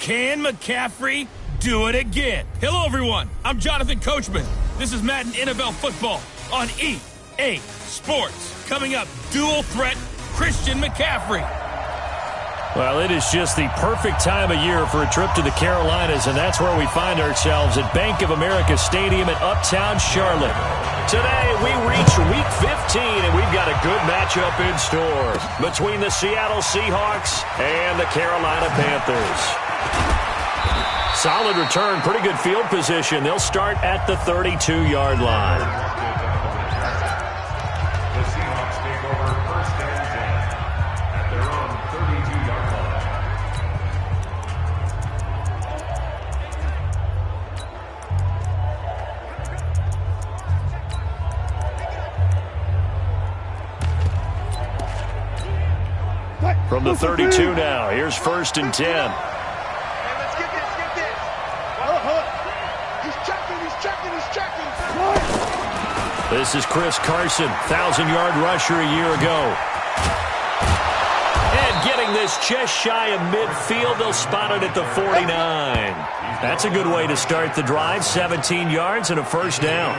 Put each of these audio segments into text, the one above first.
Can McCaffrey do it again? Hello, everyone. I'm Jonathan Coachman. This is Madden NFL Football on EA Sports. Coming up, dual threat Christian McCaffrey. Well, it is just the perfect time of year for a trip to the Carolinas, and that's where we find ourselves at Bank of America Stadium in Uptown Charlotte. Today, we reach Week 15, and we've got a good matchup in store between the Seattle Seahawks and the Carolina Panthers. Solid return, pretty good field position. They'll start at the 32-yard line. From the 32 now, here's 1st and 10. Hey, let's get this. Hold up. He's checking. This is Chris Carson, 1,000-yard rusher a year ago. And getting this just shy of midfield, they'll spot it at the 49. That's a good way to start the drive, 17 yards and a first down.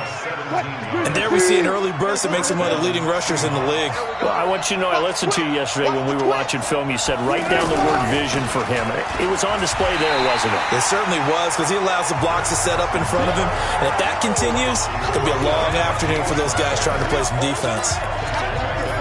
And there we see an early burst that makes him one of the leading rushers in the league. Well, I want you to know, I listened to you yesterday when we were watching film. You said write down the word vision for him. It was on display there, wasn't it? It certainly was, because he allows the blocks to set up in front of him. And if that continues, it could be a long afternoon for those guys trying to play some defense.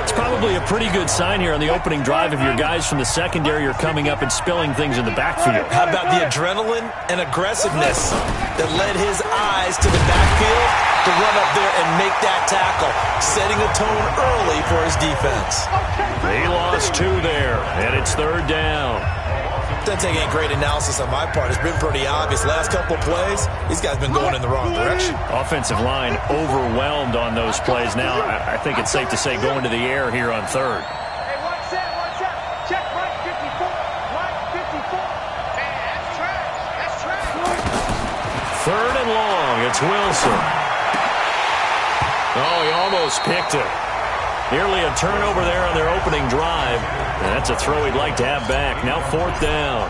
It's probably a pretty good sign here on the opening drive if your guys from the secondary are coming up and spilling things in the backfield. How about the adrenaline and aggressiveness that led his eyes to the backfield to run up there and make that tackle, setting a tone early for his defense. They lost 2 there, and it's 3rd down. Doesn't take any great analysis on my part. It's been pretty obvious. Last couple of plays, these guys have been going in the wrong direction. Offensive line overwhelmed on those plays. Now, I think it's safe to say going to the air here on 3rd. Hey, one set. Check right 54. Right 54. Man, that's trash. 3rd and long. It's Wilson. Oh, he almost picked it. Nearly a turnover there on their opening drive. And that's a throw he'd like to have back. Now 4th down.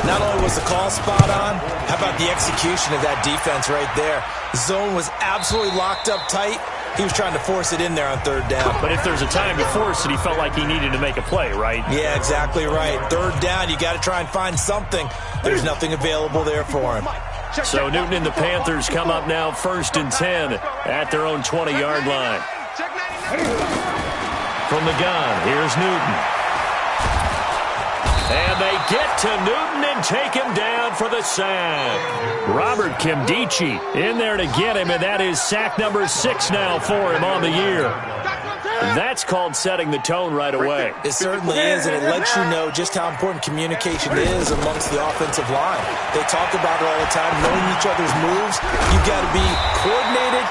Not only was the call spot on, how about the execution of that defense right there? The zone was absolutely locked up tight. He was trying to force it in there on 3rd down. But if there's a time to force it, he felt like he needed to make a play, right? Yeah, exactly right. 3rd down, you got to try and find something. There's nothing available there for him. So Newton and the Panthers come up now 1st and 10 at their own 20-yard line. From the gun, here's Newton. And they get to Newton and take him down for the sack. Robert Kimdichie in there to get him, and that is sack number 6 now for him on the year. That's called setting the tone right away. It certainly is, and it lets you know just how important communication is amongst the offensive line. They talk about it all the time, knowing each other's moves. You've got to be coordinated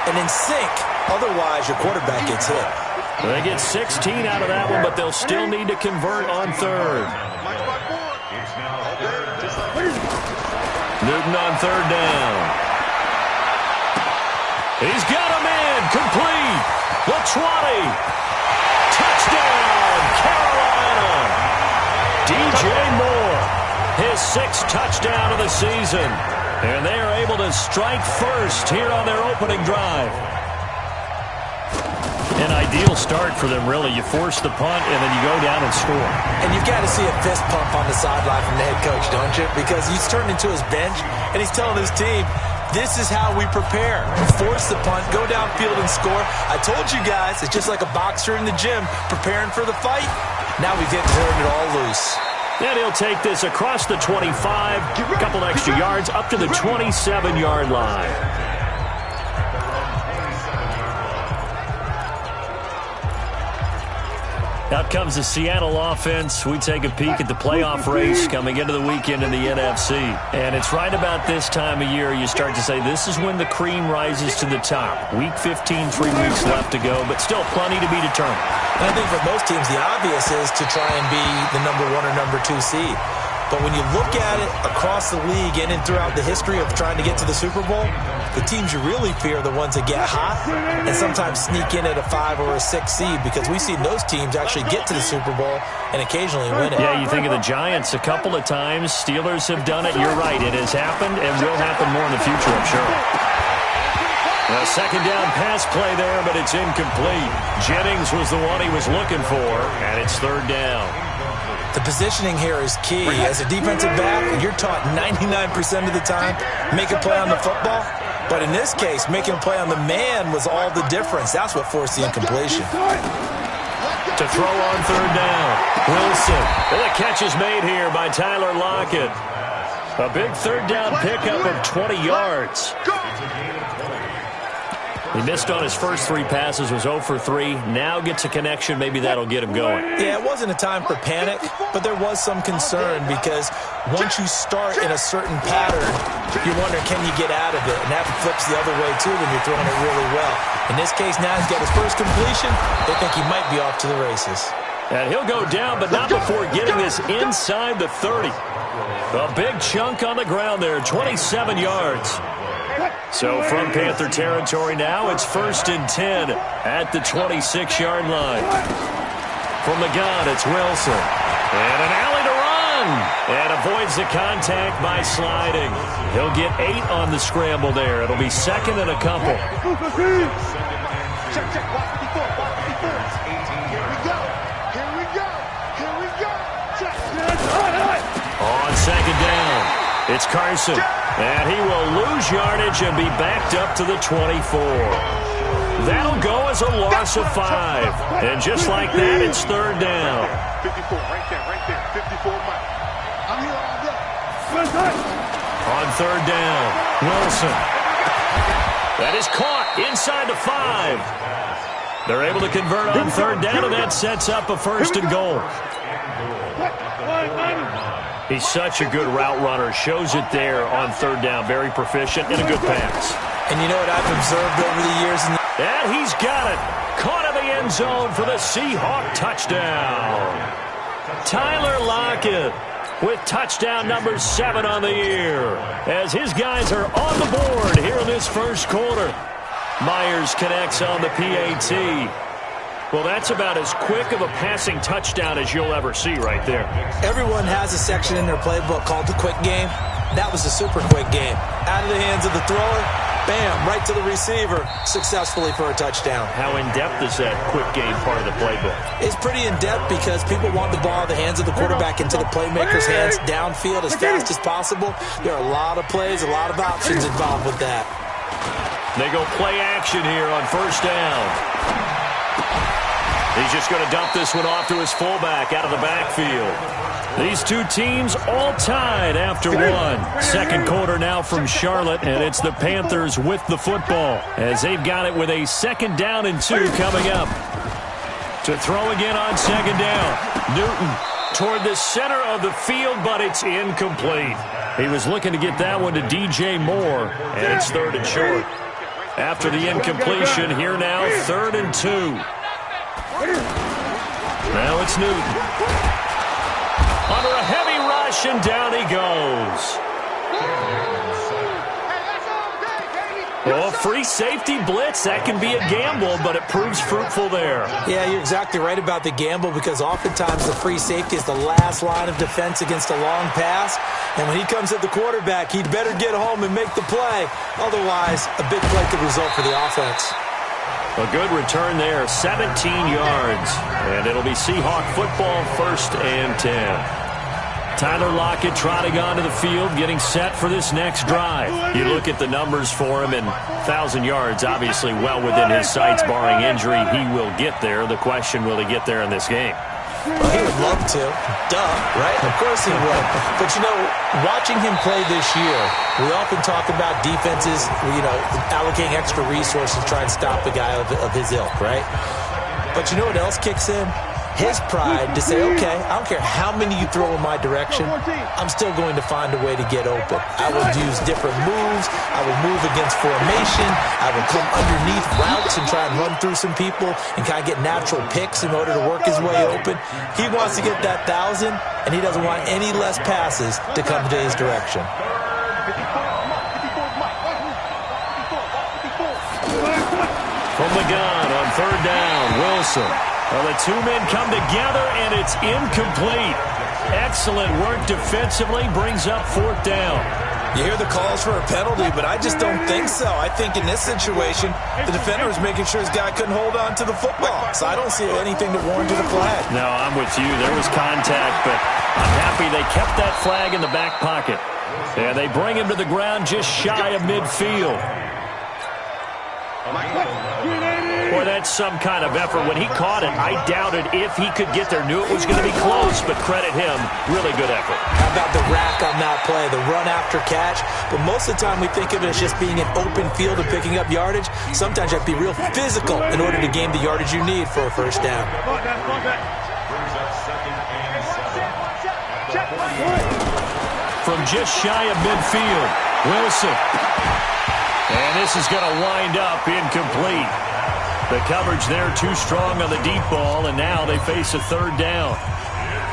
and in sync. Otherwise, your quarterback gets hit. They get 16 out of that one, but they'll still need to convert on 3rd. Newton on 3rd down. He's got him in. Complete. The 20. Touchdown, Carolina. DJ Moore, his 6th touchdown of the season. And they are able to strike first here on their opening drive. An ideal start for them, really. You force the punt, and then you go down and score. And you've got to see a fist pump on the sideline from the head coach, don't you? Because he's turned into his bench, and he's telling his team, this is how we prepare. Force the punt, go downfield and score. I told you guys, it's just like a boxer in the gym preparing for the fight. Now we've turned it all loose. And he'll take this across the 25, a couple extra yards, up to the 27-yard line. Out comes the Seattle offense. We take a peek at the playoff race coming into the weekend in the NFC. And it's right about this time of year you start to say this is when the cream rises to the top. Week 15, 3 weeks left to go, but still plenty to be determined. And I think for most teams, the obvious is to try and be the number 1 or number 2 seed. But when you look at it across the league and throughout the history of trying to get to the Super Bowl, the teams you really fear are the ones that get hot and sometimes sneak in at a 5 or a 6 seed, because we've seen those teams actually get to the Super Bowl and occasionally win it. Yeah, you think of the Giants a couple of times. Steelers have done it. You're right. It has happened and will happen more in the future, I'm sure. A second down pass play there, but it's incomplete. Jennings was the one he was looking for, and it's third down. The positioning here is key. As a defensive back, you're taught 99% of the time, make a play on the football. But in this case, making a play on the man was all the difference. That's what forced the incompletion. To throw on third down, Wilson. And the catch is made here by Tyler Lockett. A big third down pickup of 20 yards. He missed on his first 3 passes, was 0 for 3. Now gets a connection. Maybe that'll get him going. Yeah, it wasn't a time for panic, but there was some concern because once you start in a certain pattern, you're wondering, can you get out of it? And that flips the other way, too, when you're throwing it really well. In this case, now he's got his first completion. They think he might be off to the races. And he'll go down, but not before getting this inside the 30. A big chunk on the ground there, 27 yards. So from Panther territory now, it's 1st and 10 at the 26-yard line. From the gun, it's Wilson. And an alley to run. And avoids the contact by sliding. He'll get 8 on the scramble there. It'll be 2nd and a couple. Check, check, watch 54, watch 54. Here we go, here we go, here we go. Check. On 2nd down, it's Carson. And he will lose yardage and be backed up to the 24. That'll go as a loss of 5. And just like that, it's third down. 54, right there, 54 miles. I'm here all day. On third down, Wilson. That is caught inside the 5. They're able to convert on third down, and that sets up a 1st and goal. He's such a good route runner. Shows it there on third down. Very proficient and a good pass. And you know what I've observed over the years? And he's got it. Caught in the end zone for the Seahawk touchdown. Tyler Lockett with touchdown number 7 on the year, as his guys are on the board here in this first quarter. Myers connects on the PAT. Well, that's about as quick of a passing touchdown as you'll ever see right there. Everyone has a section in their playbook called the quick game. That was a super quick game. Out of the hands of the thrower, bam, right to the receiver, successfully for a touchdown. How in-depth is that quick game part of the playbook? It's pretty in-depth because people want the ball in the hands of the quarterback into the playmaker's hands downfield as fast as possible. There are a lot of plays, a lot of options involved with that. They go play action here on first down. He's just going to dump this one off to his fullback out of the backfield. These two teams all tied after one. Second quarter now from Charlotte, and it's the Panthers with the football as they've got it with a 2nd down and 2 coming up. To throw again on 2nd down. Newton toward the center of the field, but it's incomplete. He was looking to get that one to DJ Moore, and it's 3rd and short. After the incompletion, here now, 3rd and 2. Now it's Newton. Under a heavy rush, and down he goes. Well, free safety blitz, that can be a gamble, but it proves fruitful there. Yeah, you're exactly right about the gamble because oftentimes the free safety is the last line of defense against a long pass. And when he comes at the quarterback, he'd better get home and make the play. Otherwise, a big play could result for the offense. A good return there, 17 yards. And it'll be Seahawk football, 1st and 10. Tyler Lockett trotting onto the field, getting set for this next drive. You look at the numbers for him, and 1,000 yards obviously well within his sights, barring injury. He will get there. The question, will he get there in this game? Well, he would love to. Duh, right? Of course he would. But, you know, watching him play this year, we often talk about defenses, allocating extra resources to try and stop the guy of his ilk, right? But you know what else kicks in? his pride to say, okay, I don't care how many you throw in my direction, I'm still going to find a way to get open. I will use different moves. I will move against formation. I will come underneath routes and try and run through some people and kind of get natural picks in order to work his way open. He wants to get that 1,000, and he doesn't want any less passes to come to his direction. From the gun on third down, Wilson. Well, the two men come together, and it's incomplete. Excellent work defensively, brings up fourth down. You hear the calls for a penalty, but I just don't think so. I think in this situation, the defender was making sure his guy couldn't hold on to the football. So I don't see anything that warranted a flag. No, I'm with you. There was contact, but I'm happy they kept that flag in the back pocket. And they bring him to the ground just shy of midfield. Boy, that's some kind of effort. When he caught it, I doubted if he could get there. Knew it was going to be close, but credit him. Really good effort. How about the rack on that play, the run after catch? But most of the time we think of it as just being an open field and picking up yardage. Sometimes you have to be real physical in order to gain the yardage you need for a first down. From just shy of midfield, Wilson. And this is going to wind up incomplete. The coverage there too strong on the deep ball, and now they face a third down.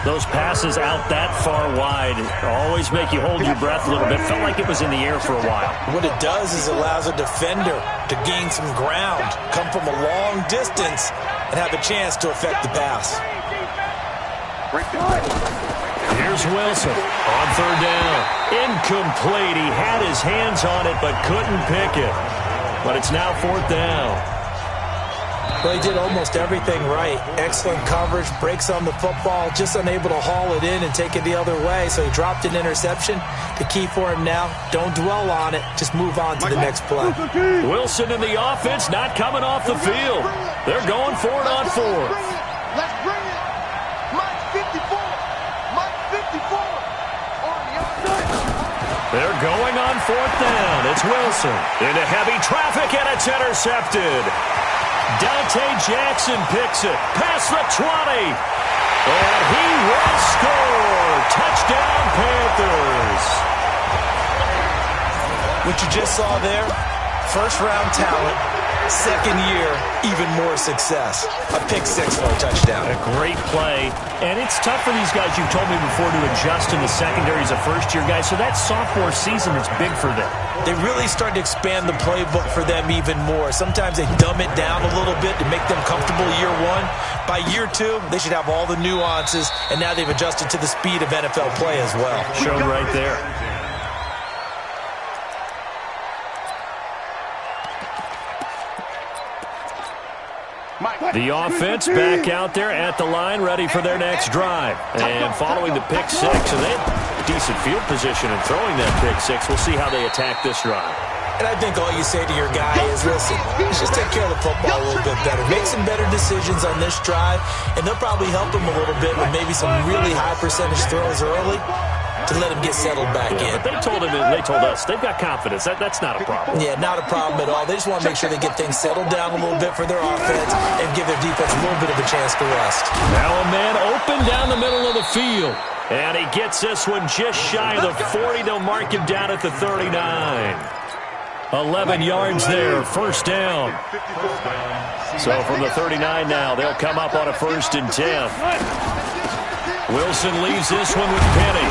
Those passes out that far wide always make you hold your breath a little bit. Felt like it was in the air for a while. What it does is allows a defender to gain some ground, come from a long distance, and have a chance to affect the pass. Here's Wilson on third down. Incomplete. He had his hands on it but couldn't pick it. But it's now fourth down. Well, he did almost everything right. Excellent coverage, breaks on the football, just unable to haul it in and take it the other way, so he dropped an interception. The key for him now, don't dwell on it, just move on to the next play. Wilson in the offense, not coming off the field. They're going for it on fourth. Let's bring it. Mike 54. Mike 54. On the outside. They're going on fourth down. It's Wilson into heavy traffic, and it's intercepted. Dante Jackson picks it past the 20. And he will score. Touchdown, Panthers. What you just saw there, first-round talent, second year, even more success. A pick six for a touchdown. A great play. And it's tough for these guys, you've told me before, to adjust in the secondary as a first-year guy. So that sophomore season is big for them. They really started to expand the playbook for them even more. Sometimes they dumb it down a little bit to make them comfortable year one. By year two, they should have all the nuances, and now they've adjusted to the speed of NFL play as well. Showed right there. The offense back out there at the line, ready for their next drive. And following the pick six, and they have decent field position and throwing that pick six. We'll see how they attack this drive. And I think all you say to your guy is, listen, let's just take care of the football a little bit better. Make some better decisions on this drive, and they'll probably help him a little bit with maybe some really high percentage throws early to let him get settled back in. But they told us they've got confidence. That's not a problem. Yeah, not a problem at all. They just want to make sure they get things settled down a little bit for their offense and give their defense a little bit of a chance to rest. Now a man open down the middle of the field. And he gets this one just shy of the 40. They'll mark him down at the 39. 11 yards there, first down. So from the 39 now, they'll come up on a 1st and 10. Wilson leaves this one with Penny.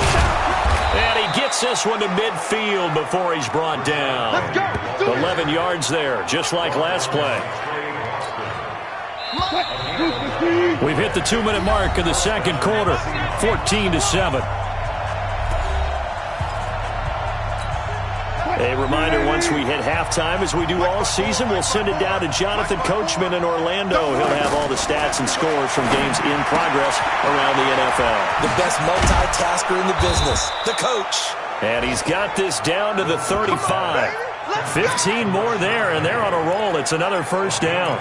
And he gets this one to midfield before he's brought down. 11 yards there, just like last play. We've hit the 2-minute mark of the second quarter, 14-7. A reminder, once we hit halftime, as we do all season, we'll send it down to Jonathan Coachman in Orlando. He'll have all the stats and scores from games in progress around the NFL. The best multitasker in the business, the coach. And he's got this down to the 35. 15 more there, and they're on a roll. It's another first down.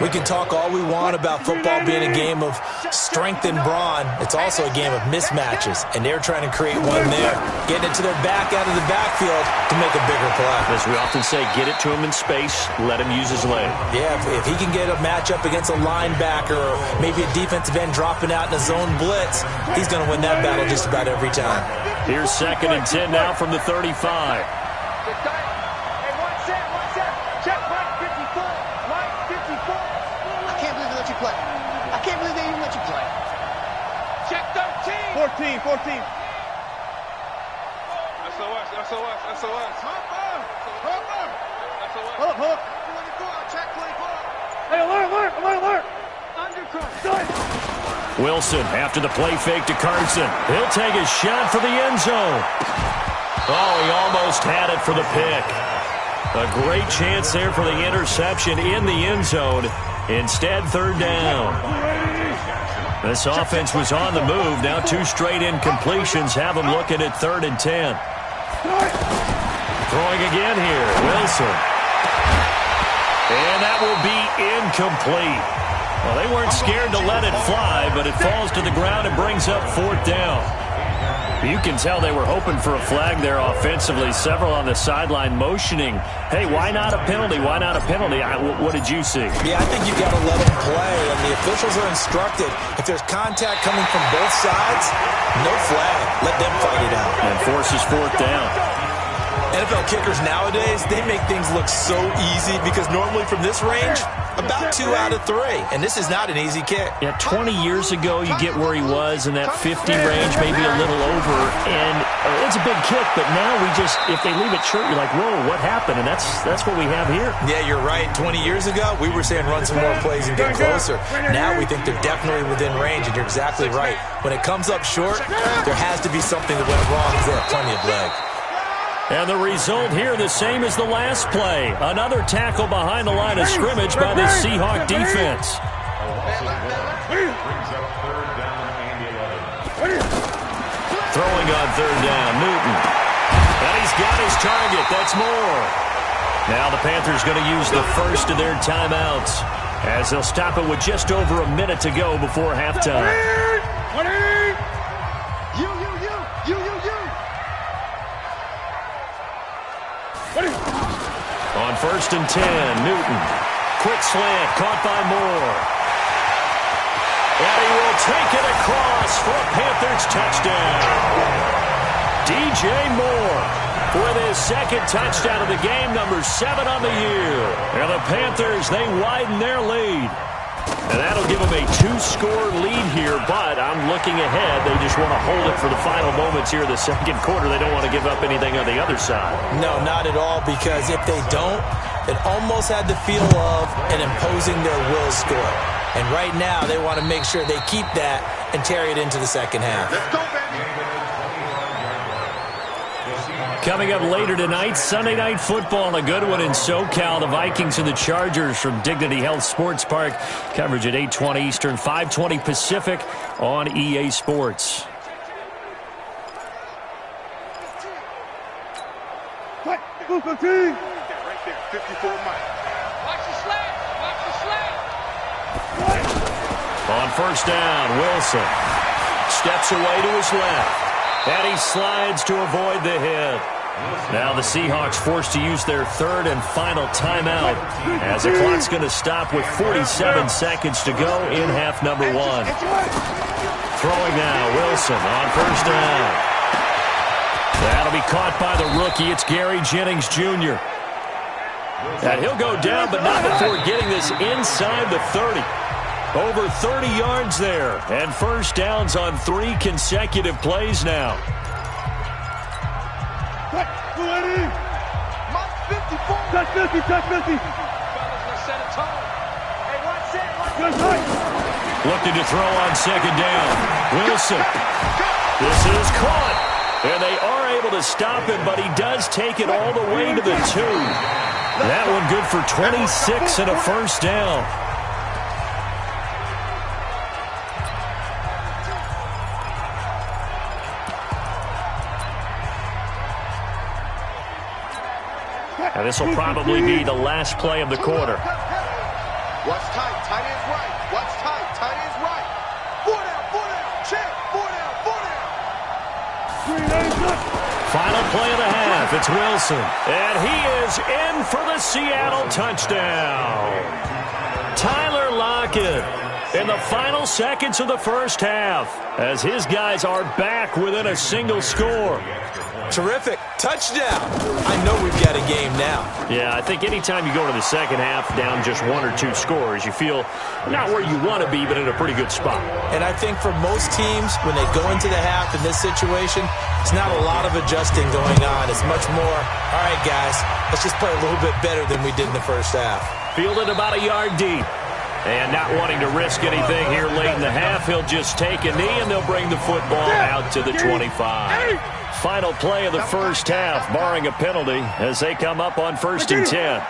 We can talk all we want about football being a game of strength and brawn. It's also a game of mismatches, and they're trying to create one there, getting it to their back out of the backfield to make a bigger play. As we often say, get it to him in space, let him use his leg. Yeah, if he can get a matchup against a linebacker or maybe a defensive end dropping out in a zone blitz, he's going to win that battle just about every time. Here's 2nd and 10 now from the 35. I can't believe they even let you play. Check 13. 14. SOS. Hook. Check 24. Hey, alert. Undercut. Wilson after the play fake to Carson. He'll take a shot for the end zone. Oh, he almost had it for the pick. A great chance there for the interception in the end zone. Instead, 3rd down. This offense was on the move. Now 2 straight incompletions have them looking at 3rd and 10. Throwing again here, Wilson. And that will be incomplete. Well, they weren't scared to let it fly, but it falls to the ground and brings up 4th down. You can tell they were hoping for a flag there offensively. Several on the sideline motioning, hey, why not a penalty? Why not a penalty? What did you see? Yeah, I think you've got to let them play, and the officials are instructed. If there's contact coming from both sides, no flag. Let them fight it out. And forces 4th down. NFL kickers nowadays, they make things look so easy because normally from this range, about 2 out of 3. And this is not an easy kick. Yeah, 20 years ago, you get where he was in that 50 range, maybe a little over. And it's a big kick, but now if they leave it short, you're like, whoa, what happened? And that's what we have here. Yeah, you're right. 20 years ago, we were saying run some more plays and get closer. Now we think they're definitely within range, and you're exactly right. When it comes up short, there has to be something that went wrong because they have plenty of leg. And the result here, the same as the last play. Another tackle behind the line of scrimmage by the Seahawk defense. Throwing on 3rd down, Newton. And he's got his target. That's more. Now the Panthers going to use the first of their timeouts as they'll stop it with just over a minute to go before halftime. On 1st and 10, Newton. Quick slant, caught by Moore. And he will take it across for a Panthers touchdown. DJ Moore with his 2nd touchdown of the game, number 7 on the year. And the Panthers, they widen their lead. And that'll give them a 2-score lead here, but I'm looking ahead. They just want to hold it for the final moments here in the 2nd quarter. They don't want to give up anything on the other side. No, not at all, because if they don't, it almost had the feel of an imposing their will score. And right now, they want to make sure they keep that and carry it into the 2nd half. Let's go, baby. Coming up later tonight, Sunday Night Football, a good one in SoCal. The Vikings and the Chargers from Dignity Health Sports Park. Coverage at 8:20 Eastern, 5:20 Pacific on EA Sports. Right there, 54 Mike. Watch the slant. On 1st down, Wilson steps away to his left. And he slides to avoid the hit. Now the Seahawks forced to use their 3rd and final timeout as the clock's going to stop with 47 seconds to go in half number 1. Throwing now, Wilson on 1st down. That'll be caught by the rookie. It's Gary Jennings Jr. And he'll go down, but not before getting this inside the 30. Over 30 yards there, and 1st downs on 3 consecutive plays now. Touch 50. Looking to throw on 2nd down. Wilson. This is caught. And they are able to stop him, but he does take it all the way to the 2. That one good for 26 and a 1st down. And this will probably be the last play of the quarter. Watch tight. Tight ends right. Watch tight. Tight ends right. Final play of the half. It's Wilson. And he is in for the Seattle touchdown. Tyler Lockett in the final seconds of the first half as his guys are back within a single score. Terrific. Touchdown. I know we've got a game now. Yeah, I think anytime you go to the second half down just 1 or 2 scores, you feel not where you want to be, but in a pretty good spot. And I think for most teams, when they go into the half in this situation, it's not a lot of adjusting going on. It's much more, all right, guys, let's just play a little bit better than we did in the first half. Fielded about a yard deep. And not wanting to risk anything here late in the half, he'll just take a knee, and they'll bring the football out to the 25. Final play of the first half, barring a penalty, as they come up on 1st and 10.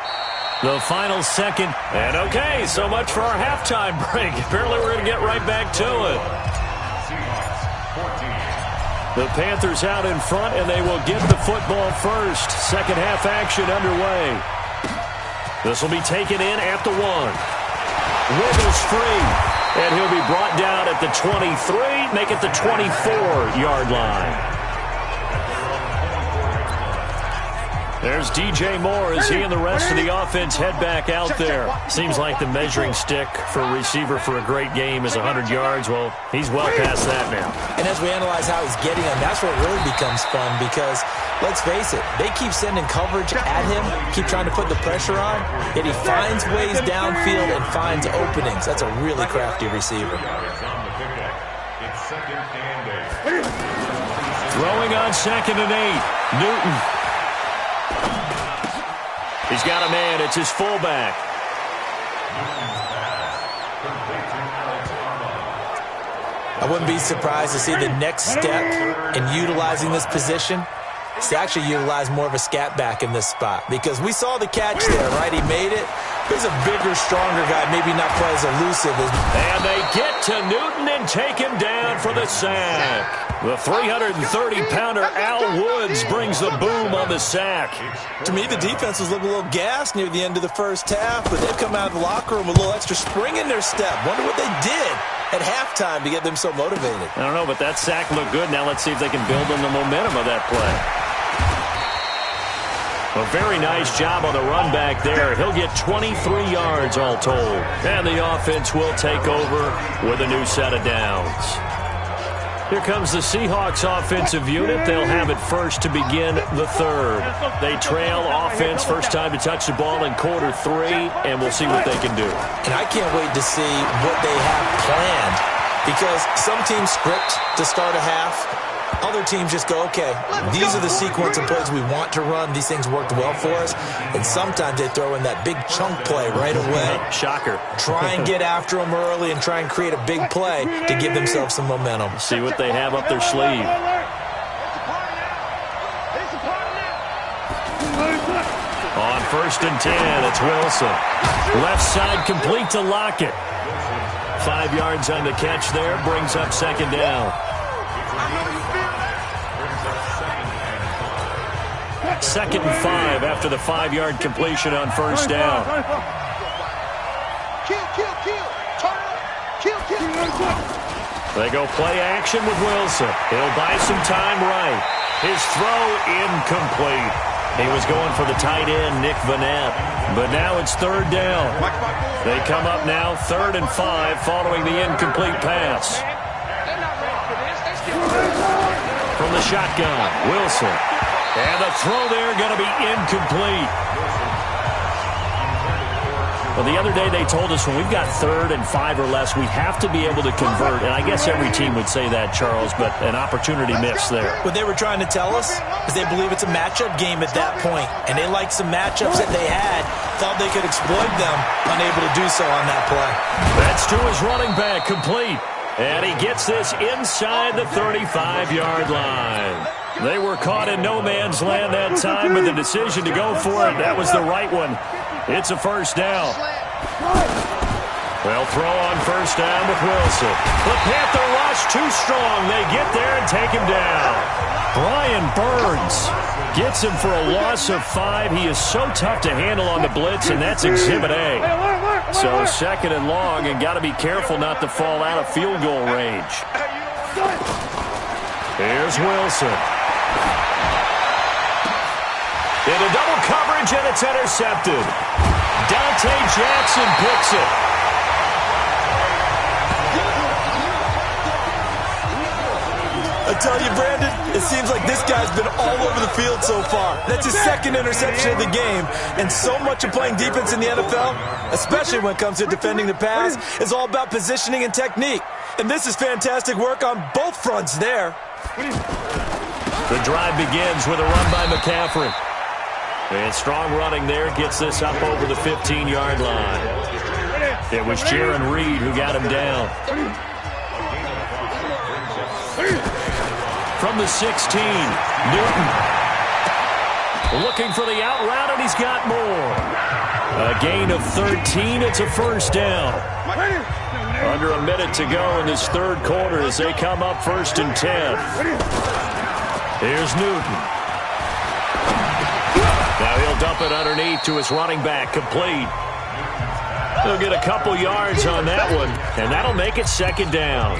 The final second. And okay, so much for our halftime break. Apparently we're going to get right back to it. The Panthers out in front, and they will get the football first. Second half action underway. This will be taken in at the 1. Wiggles free, and he'll be brought down at the 23, make it the 24-yard line. There's DJ Moore as he and the rest of the offense head back out there. Seems like the measuring stick for a receiver for a great game is 100 yards. Well, he's well past that now. And as we analyze how he's getting them, that's where it really becomes fun because, let's face it, they keep sending coverage at him, keep trying to put the pressure on, yet he finds ways downfield and finds openings. That's a really crafty receiver. Throwing on 2nd and 8. Newton. He's got a man. It's his fullback. I wouldn't be surprised to see the next step in utilizing this position. It's to actually utilize more of a scat back in this spot because we saw the catch there, right? He made it. He's a bigger, stronger guy, maybe not quite as elusive as... And they get to Newton and take him down for the sack. The 330-pounder Al Woods brings the boom on the sack. To me, the defense was looking a little gassed near the end of the first half, but they've come out of the locker room with a little extra spring in their step. Wonder what they did at halftime to get them so motivated. I don't know, but that sack looked good. Now let's see if they can build on the momentum of that play. A very nice job on the run back there. He'll get 23 yards all told. And the offense will take over with a new set of downs. Here comes the Seahawks offensive unit. They'll have it first to begin the third. They trail offense first time to touch the ball in quarter 3, and we'll see what they can do. And I can't wait to see what they have planned because some teams script to start a half. Other teams just go, okay, these are the sequence of plays we want to run. These things worked well for us. And sometimes they throw in that big chunk play right away. Shocker. Try and get after them early and try and create a big play to give themselves some momentum. See what they have up their sleeve. On 1st and 10, it's Wilson. Left side complete to Lockett. 5 yards on the catch there, brings up 2nd down. 2nd and 5 after the 5-yard completion on 1st down. They go play action with Wilson. He'll buy some time right. His throw incomplete. He was going for the tight end, Nick Vanette. But now it's 3rd down. They come up now 3rd and 5 following the incomplete pass. From the shotgun, Wilson. And the throw there going to be incomplete. Well, the other day they told us when we've got 3rd and 5 or less, we have to be able to convert. And I guess every team would say that, Charles, but an opportunity missed there. What they were trying to tell us is they believe it's a matchup game at that point. And they liked some matchups that they had, thought they could exploit them, unable to do so on that play. That's to his running back, complete. And he gets this inside the 35-yard line. They were caught in no man's land that time, but the decision to go for it, that was the right one. It's a 1st down. They'll throw on 1st down with Wilson. The Panther rush too strong. They get there and take him down. Brian Burns gets him for a loss of 5. He is so tough to handle on the blitz, and that's Exhibit A. So 2nd and long, and got to be careful not to fall out of field goal range. Here's Wilson. Into double coverage, and it's intercepted. Dante Jackson picks it. I tell you, Brandon, it seems like this guy's been all over the field so far. That's his second interception of the game. And so much of playing defense in the NFL, especially when it comes to defending the pass, is all about positioning and technique. And this is fantastic work on both fronts there. The drive begins with a run by McCaffrey. And strong running there gets this up over the 15-yard line. It was Jaron Reed who got him down. From the 16, Newton. Looking for the out route, and he's got more. A gain of 13. It's a first down. Under a minute to go in this third quarter as they come up 1st and 10. Here's Newton. Now he'll dump it underneath to his running back, complete. He'll get a couple yards on that one, and that'll make it 2nd down.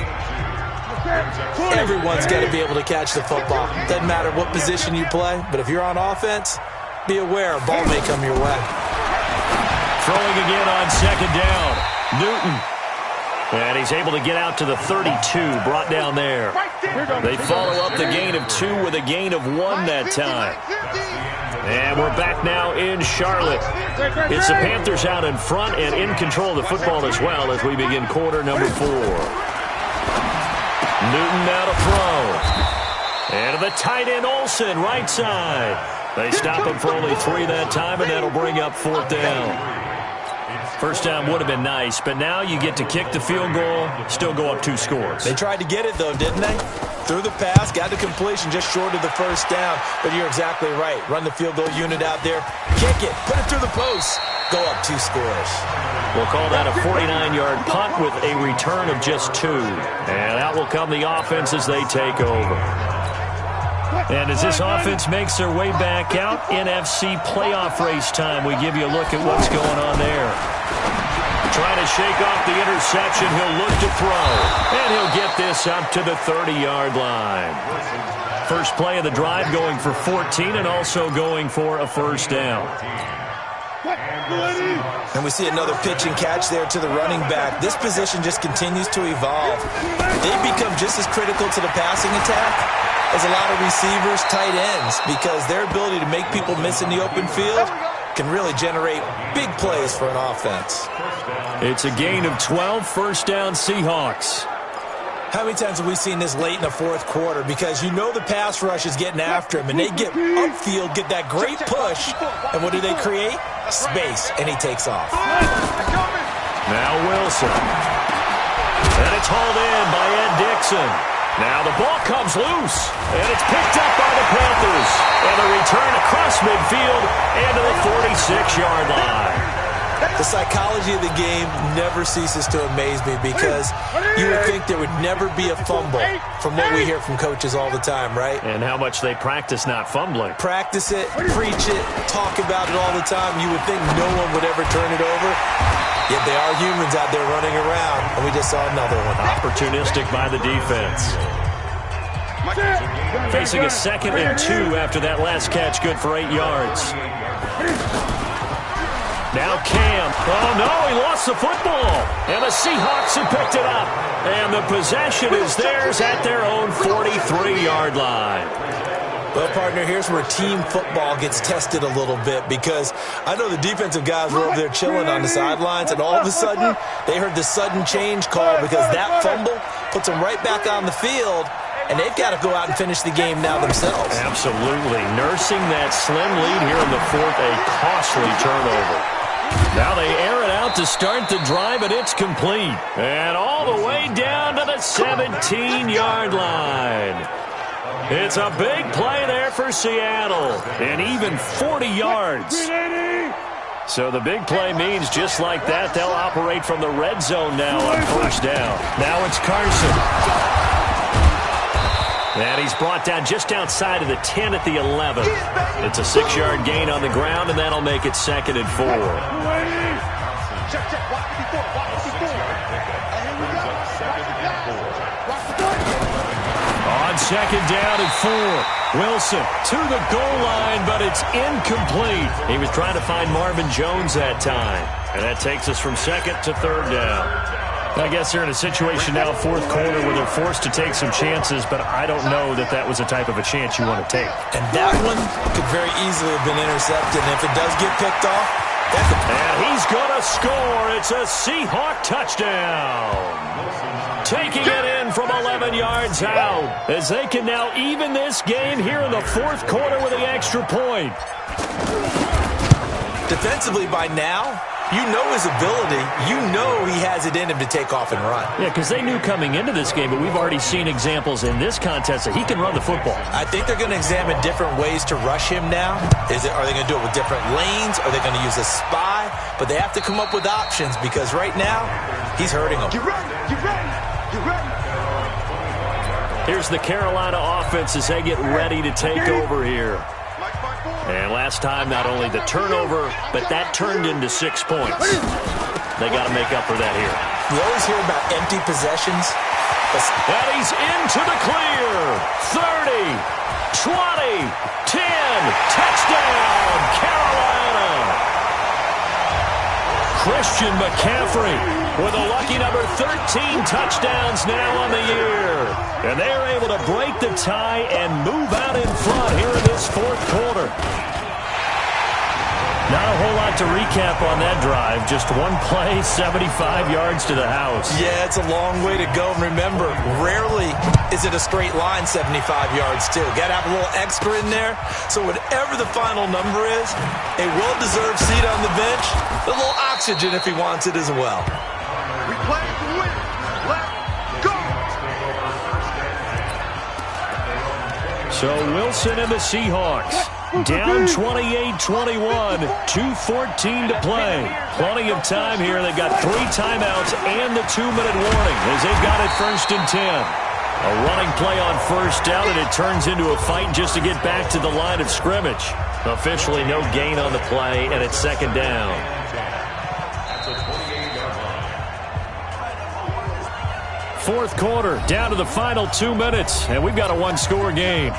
Everyone's got to be able to catch the football. Doesn't matter what position you play, but if you're on offense, be aware a ball may come your way. Throwing again on 2nd down. Newton. And he's able to get out to the 32, brought down there. They follow up the gain of 2 with a gain of 1 that time. And we're back now in Charlotte. It's the Panthers out in front and in control of the football as well as we begin quarter number 4. Newton now to throw. And to the tight end, Olsen, right side. They stop him for only 3 that time, and that'll bring up 4th down. First down would have been nice, but now you get to kick the field goal, still go up 2 scores. They tried to get it, though, didn't they? Threw the pass, got the completion just short of the first down. But you're exactly right. Run the field goal unit out there, kick it, put it through the post, go up 2 scores. We'll call that a 49-yard punt with a return of just 2. And out will come the offense as they take over. And as this offense makes their way back out, NFC playoff race time, we give you a look at what's going on there. Trying to shake off the interception, he'll look to throw. And he'll get this up to the 30-yard line. First play of the drive going for 14 and also going for a first down. And we see another pitch and catch there to the running back. This position just continues to evolve. They've become just as critical to the passing attack as a lot of receivers, tight ends, because their ability to make people miss in the open field can really generate big plays for an offense. It's a gain of 12, first down Seahawks. How many times have we seen this late in the fourth quarter? Because you know the pass rush is getting after him, and they get upfield, get that great push, and what do they create? Space, and he takes off. Now Wilson. And it's hauled in by Ed Dixon. Now the ball comes loose, and it's picked up by the Panthers. And a return across midfield and to the 46-yard line. The psychology of the game never ceases to amaze me because you would think there would never be a fumble from what we hear from coaches all the time, right? And how much they practice not fumbling. Practice it, preach it, talk about it all the time. You would think no one would ever turn it over. Yet they are humans out there running around, and we just saw another one. Opportunistic by the defense. Facing a 2nd and 2 after that last catch, good for 8 yards. Now Cam. Oh, no, he lost the football. And the Seahawks have picked it up. And the possession is theirs at their own 43-yard line. Well, partner, here's where team football gets tested a little bit because I know the defensive guys were over there chilling on the sidelines, and all of a sudden they heard the sudden change call because that fumble puts them right back on the field, and they've got to go out and finish the game now themselves. Absolutely. Nursing that slim lead here in the fourth, a costly turnover. Now they air it out to start the drive, and it's complete. And all the way down to the 17-yard line. It's a big play there for Seattle, and even 40 yards. So the big play means just like that, they'll operate from the red zone now on first down. Now it's Carson. And he's brought down just outside of the 10 at the 11. It's a 6-yard gain on the ground, and that'll make it 2nd and 4. On on 2nd down and 4. Wilson to the goal line, but it's incomplete. He was trying to find Marvin Jones that time. And that takes us from 2nd to 3rd down. I guess they're in a situation now, 4th quarter, where they're forced to take some chances, but I don't know that that was the type of a chance you want to take. And that one could very easily have been intercepted. And if it does get picked off, and he's going to score. It's a Seahawk touchdown. Taking it in from 11 yards out, as they can now even this game here in the 4th quarter with the extra point. defensively by now, you know his ability. You know he has it in him to take off and run. Yeah, because they knew coming into this game, but we've already seen examples in this contest that he can run the football. I think they're going to examine different ways to rush him now. Are they going to do it with different lanes? Are they going to use a spy? But they have to come up with options because right now, he's hurting them. Get ready, get ready, get ready. Here's the Carolina offense as they get ready to take over here. And last time, not only the turnover, but that turned into 6 points. They got to make up for that here. We always hear about empty possessions. And he's into the clear. 30, 20, 10. Touchdown, Carolina. Christian McCaffrey with a lucky number 13 touchdowns now on the year. And they are able to break the tie and move out in front here in this 4th quarter. Not a whole lot to recap on that drive. Just one play, 75 yards to the house. Yeah, it's a long way to go. And remember, rarely is it a straight line 75 yards, too. Got to have a little extra in there. So whatever the final number is, a well-deserved seat on the bench, a little oxygen if he wants it as well. We play to win. Let's go. So Wilson and the Seahawks down 28-21, 2:14 to play. Plenty of time here. They've got 3 timeouts and the 2-minute warning as they've got it 1st and 10. A running play on 1st down, and it turns into a fight just to get back to the line of scrimmage. Officially no gain on the play, and it's 2nd down. Fourth quarter, down to the final 2 minutes, and we've got a 1-score game.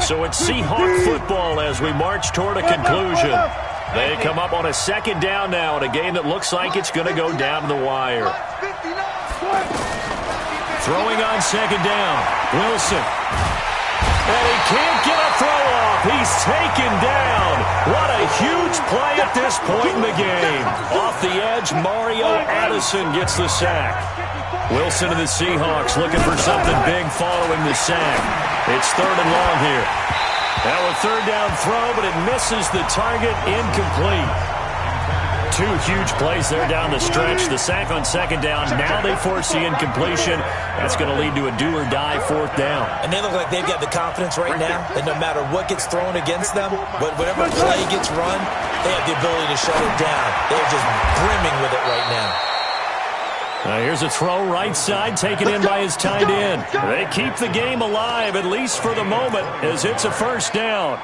So it's Seahawk football as we march toward a conclusion. They come up on a 2nd down now in a game that looks like it's going to go down to the wire. Throwing on 2nd down, Wilson. And he can't get a throw off. He's taken down. What a huge play at this point in the game. Off the edge, Mario Addison gets the sack. Wilson and the Seahawks looking for something big following the sack. It's 3rd and long here. Now a 3rd down throw, but it misses the target, incomplete. 2 huge plays there down the stretch. The sack on 2nd down. Now they force the incompletion. That's going to lead to a do-or-die 4th down. And they look like they've got the confidence right now that no matter what gets thrown against them, whatever play gets run, they have the ability to shut it down. They're just brimming with it right now. Here's a throw right side, taken in by his tight end. They keep the game alive, at least for the moment, as it's a 1st down.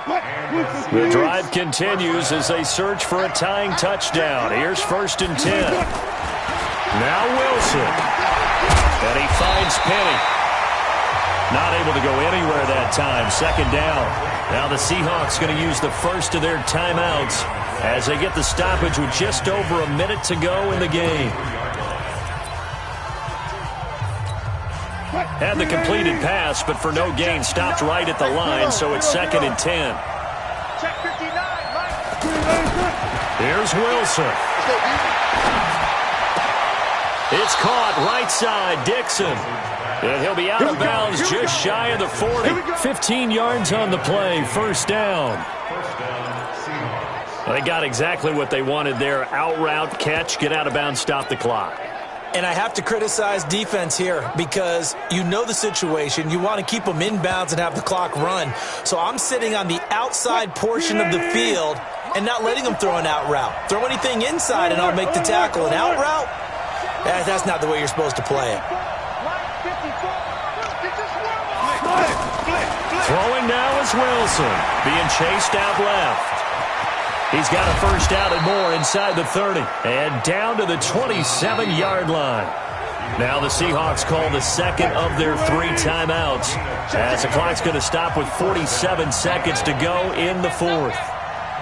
The drive continues as they search for a tying touchdown. Here's 1st and 10. Now Wilson. And he finds Penny. Not able to go anywhere that time. 2nd down. Now the Seahawks going to use the first of their timeouts as they get the stoppage with just over a minute to go in the game. Had the completed pass, but for no gain, stopped right at the line, so it's 2nd and 10. Check 59, Mike. Here's Wilson. It's caught right side, Dixon. And he'll be out of bounds just shy of the 40. 15 yards on the play, 1st down. They got exactly what they wanted there. Out route, catch, get out of bounds, stop the clock. And I have to criticize defense here because you know the situation. You want to keep them inbounds and have the clock run. So I'm sitting on the outside portion of the field and not letting them throw an out route. Throw anything inside and I'll make the tackle. An out route? That's not the way you're supposed to play it. Throwing now is Wilson, being chased out left. He's got a first down and more inside the 30. And down to the 27-yard line. Now the Seahawks call the second of their 3 timeouts, as the clock's going to stop with 47 seconds to go in the 4th.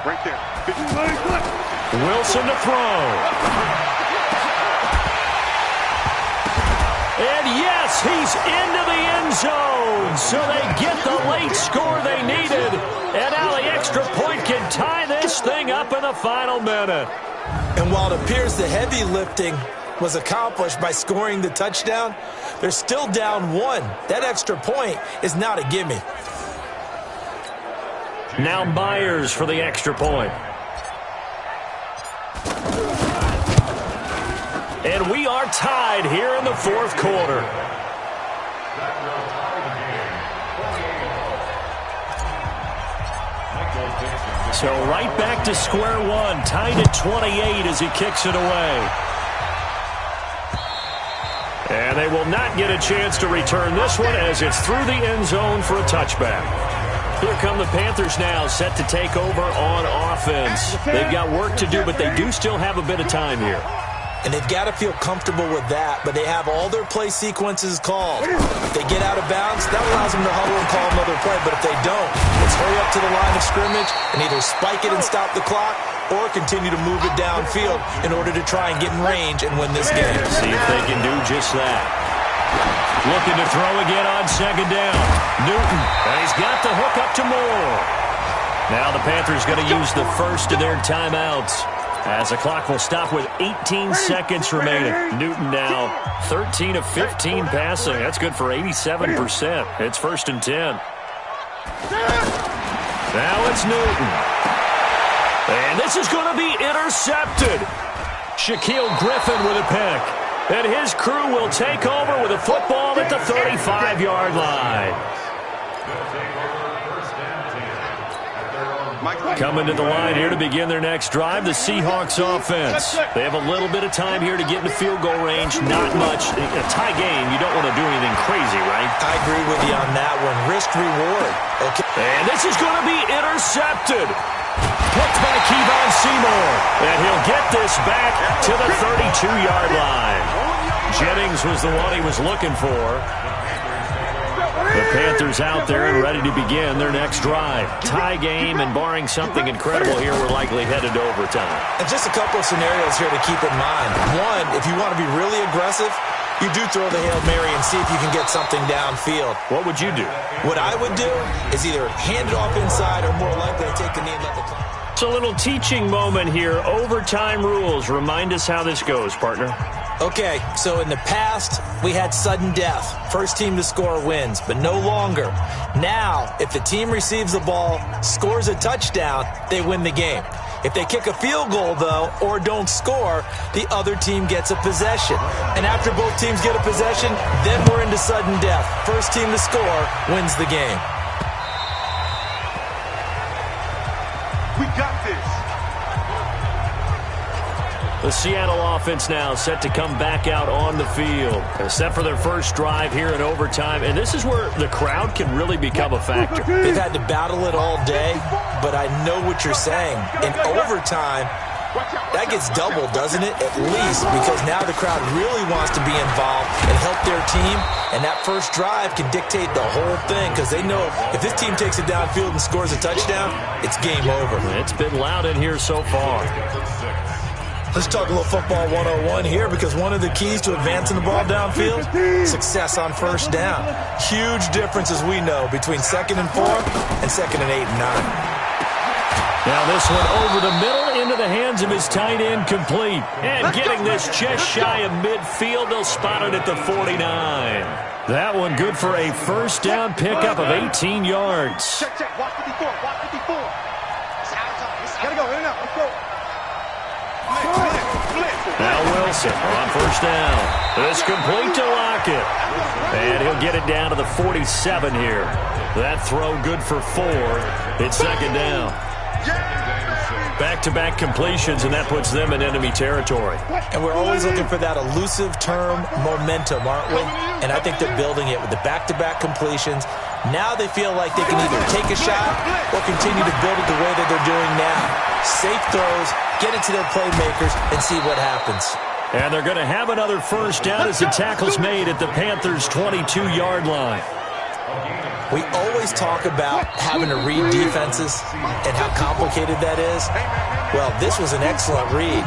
Right there. Wilson to throw. And yes, he's into the end zone. So they get the late score they needed. And now the extra point can tie this thing up in the final minute. And while it appears the heavy lifting was accomplished by scoring the touchdown, they're still down 1. That extra point is not a gimme. Now Myers for the extra point. And we are tied here in the 4th quarter. So right back to square one, tied at 28 as he kicks it away. And they will not get a chance to return this one as it's through the end zone for a touchback. Here come the Panthers now, set to take over on offense. They've got work to do, but they do still have a bit of time here. And they've got to feel comfortable with that, but they have all their play sequences called. If they get out of bounds, that allows them to huddle and call another play. But if they don't, let's hurry up to the line of scrimmage and either spike it and stop the clock or continue to move it downfield in order to try and get in range and win this game. See if they can do just that. Looking to throw again on second down. Newton, and he's got the hook up to Moore. Now the Panthers going to use the first of their timeouts, as the clock will stop with 18 seconds remaining. Newton now 13 of 15 passing. That's good for 87%. It's 1st and 10. Now it's Newton. And this is going to be intercepted. Shaquille Griffin with a pick. And his crew will take over with a football at the 35-yard line. Coming to the line here to begin their next drive, the Seahawks offense. They have a little bit of time here to get into field goal range. Not much. In a tie game, you don't want to do anything crazy, right? I agree with you on that one. Risk-reward. Okay. And this is going to be intercepted. Picked by Kevon Seymour. And he'll get this back to the 32-yard line. Jennings was the one he was looking for. The Panthers out there and ready to begin their next drive. Tie game, and barring something incredible here, we're likely headed to overtime. And just a couple of scenarios here to keep in mind. One, if you want to be really aggressive, you do throw the Hail Mary and see if you can get something downfield. What would you do? What I would do is either hand it off inside or more likely to take the knee and let the clock. It's a little teaching moment here. Overtime rules. Remind us how this goes, partner. Okay, so in the past, we had sudden death. First team to score wins, but no longer. Now, if the team receives the ball, scores a touchdown, they win the game. If they kick a field goal, though, or don't score, the other team gets a possession. And after both teams get a possession, then we're into sudden death. First team to score wins the game. We got this. The Seattle offense now set to come back out on the field. Set for their first drive here in overtime. And this is where the crowd can really become a factor. They've had to battle it all day, but I know what you're saying. In overtime, that gets doubled, doesn't it? At least, because now the crowd really wants to be involved and help their team. And that first drive can dictate the whole thing, because they know if this team takes it downfield and scores a touchdown, it's game over. It's been loud in here so far. Let's talk a little football 101 here, because one of the keys to advancing the ball downfield, success on first down. Huge difference, as we know, between 2nd and 4 and 2nd and 8 and 9. Now this one over the middle into the hands of his tight end, complete. And getting this just shy of midfield, they'll spot it at the 49. That one good for a first down pickup of 18 yards. Check. Watch 54. Watch 54. Gotta go. In and out. Let's go. Now Wilson on first down. It's complete to Lockett. And he'll get it down to the 47 here. That throw good for 4. It's second down. Back-to-back completions, and that puts them in enemy territory. And we're always looking for that elusive term, momentum, aren't we? And I think they're building it with the back-to-back completions. Now they feel like they can either take a shot or continue to build it the way that they're doing now. Safe throws, get it to their playmakers, and see what happens. And they're going to have another first down as the tackle's made at the Panthers' 22-yard line. We always talk about having to read defenses and how complicated that is. Well, this was an excellent read.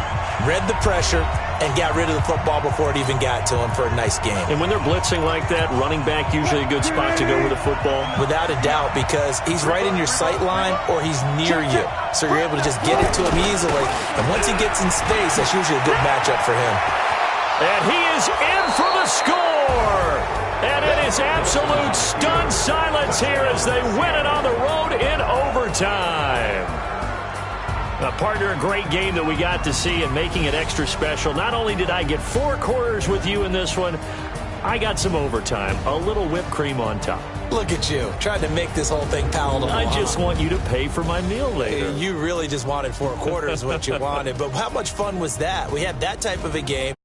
Read the pressure and got rid of the football before it even got to him for a nice game. And when they're blitzing like that, running back usually a good spot to go with the football? Without a doubt, because he's right in your sight line or he's near you. So you're able to just get it to him easily. And once he gets in space, that's usually a good matchup for him. And he is in for the score! And it is absolute stunned silence here as they win it on the road in overtime. Partner, a great game that we got to see and making it extra special. Not only did I get 4 quarters with you in this one, I got some overtime, a little whipped cream on top. Look at you, trying to make this whole thing palatable. I just want you to pay for my meal later. You really just wanted 4 quarters what you wanted, but how much fun was that? We had that type of a game.